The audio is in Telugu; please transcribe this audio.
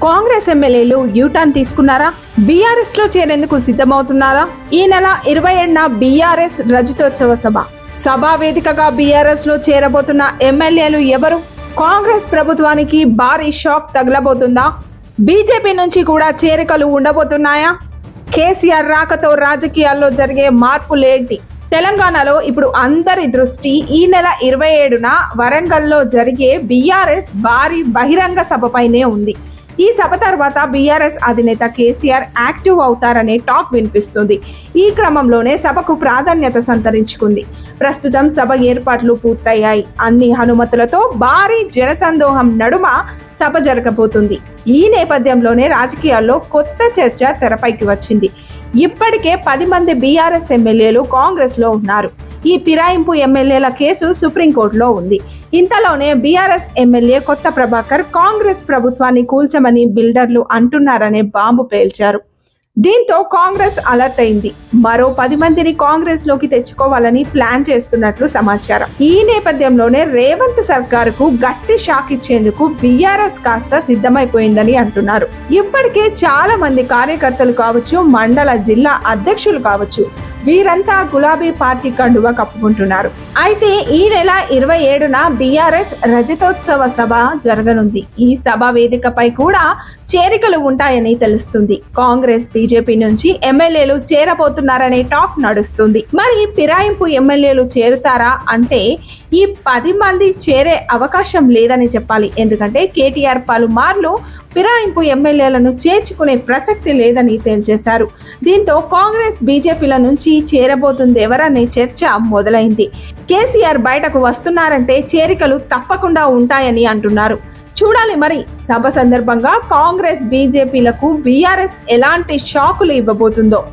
కాంగ్రెస్ ఎమ్మెల్యేలు యూటర్న్ తీసుకున్నారా? బీఆర్ఎస్ లో చేరేందుకు సిద్ధమవుతున్నారా? ఈ నెల 27న బీఆర్ఎస్ రజతోత్సవ సభా వేదికగా బీఆర్ఎస్ లో చేరబోతున్న ఎమ్మెల్యేలు ఎవరు? కాంగ్రెస్ ప్రభుత్వానికి భారీ షాక్ తగలబోతుందా? బీజేపీ నుంచి కూడా చేరికలు ఉండబోతున్నాయా? కేసీఆర్ రాకతో రాజకీయాల్లో జరిగే మార్పులేంటి? తెలంగాణలో ఇప్పుడు అందరి దృష్టి ఈ నెల 27న వరంగల్లో జరిగే బీఆర్ఎస్ భారీ బహిరంగ సభపైనే ఉంది. ఈ సభ తర్వాత బీఆర్ఎస్ అధినేత కేసీఆర్ యాక్టివ్ అవుతారనే టాక్ వినిపిస్తుంది. ఈ క్రమంలోనే సభకు ప్రాధాన్యత సంతరించుకుంది. ప్రస్తుతం సభ ఏర్పాట్లు పూర్తయ్యాయి. అన్ని అనుమతులతో భారీ జనసందోహం నడుమ సభ జరగబోతుంది. ఈ నేపథ్యంలోనే రాజకీయాల్లో కొత్త చర్చ తెరపైకి వచ్చింది. ఇప్పటికే 10 మంది బీఆర్ఎస్ ఎమ్మెల్యేలు కాంగ్రెస్ లో ఉన్నారు. ఈ ఫిరాయింపు ఎమ్మెల్యేల కేసు సుప్రీంకోర్టులో ఉంది. ఇంతలోనే బీఆర్ఎస్ ఎమ్మెల్యే కొత్త ప్రభాకర్ కాంగ్రెస్ ప్రభుత్వాన్ని కూల్చమని బిల్డర్లు అంటున్నారనే బాంబు పేల్చారు. దీంతో కాంగ్రెస్ అలర్ట్ అయింది. మరో 10 మందిని కాంగ్రెస్ లోకి తెచ్చుకోవాలని ప్లాన్ చేస్తున్నట్లు సమాచారం. ఈ నేపథ్యంలోనే రేవంత్ సర్కారుకు గట్టి షాక్ ఇచ్చేందుకు బీఆర్ఎస్ కాస్త సిద్ధమైపోయిందని అంటున్నారు. ఇప్పటికే చాలా మంది కార్యకర్తలు కావచ్చు, మండల జిల్లా అధ్యక్షులు కావచ్చు, వీరంతా గులాబీ పార్టీ కండువా కప్పుకుంటున్నారు. అయితే ఈ నెల 27న బీఆర్ఎస్ రజతోత్సవ సభ జరగనుంది. ఈ సభ వేదికపై కూడా చేరికలు ఉంటాయని తెలుస్తుంది. కాంగ్రెస్, బీజేపీ నుంచి ఎమ్మెల్యేలు చేరబోతున్నారనే టాక్ నడుస్తుంది. మరి ఫిరాయింపు ఎమ్మెల్యేలు చేరుతారా అంటే ఈ 10 మంది చేరే అవకాశం లేదని చెప్పాలి. ఎందుకంటే కేటీఆర్ పలుమార్లు ఫిరాయింపు ఎమ్మెల్యేలను చేర్చుకునే ప్రసక్తి లేదని తేల్చేశారు. దీంతో కాంగ్రెస్, బీజేపీల నుంచి చేరబోతుంది ఎవరనే చర్చ మొదలైంది. కేసీఆర్ బయటకు వస్తున్నారంటే చేరికలు తప్పకుండా ఉంటాయని అంటున్నారు. చూడాలి మరి సభ సందర్భంగా కాంగ్రెస్, బీజేపీలకు బీఆర్ఎస్ ఎలాంటి షాకులు ఇవ్వబోతుందో.